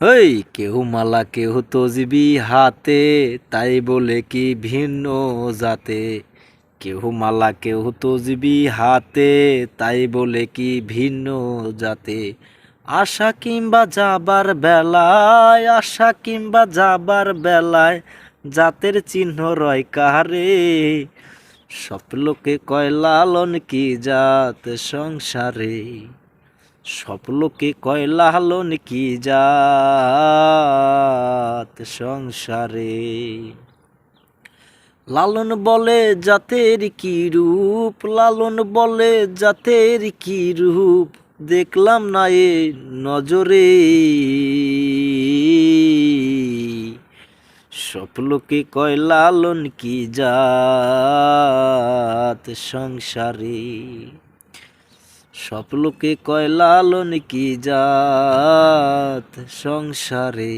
ওই কেউ মালা কেউ তসবি হাতে, তাই বলে কি ভিন্ন জাতে। কেউ মালা কেউ তসবি হাতে, তাই বলে কি ভিন্ন জাতে। আশা কিংবা যাবার বেলায়, আশা কিংবা যাবার বেলায় জাতের চিহ্ন রয় কাহারে। সব লোকে কয় লালন কি জাত সংসারে। সব লোকে কয় লালন কি জাত সংসারে। লালন বলে জাতের কি রূপ, লালন বলে জাতের কি রূপ, দেখলাম না এ নজরে। সব লোকে কয় লালন কি জাত সংসারে। সব লোকে কয় লালন কি জাত সংসারে।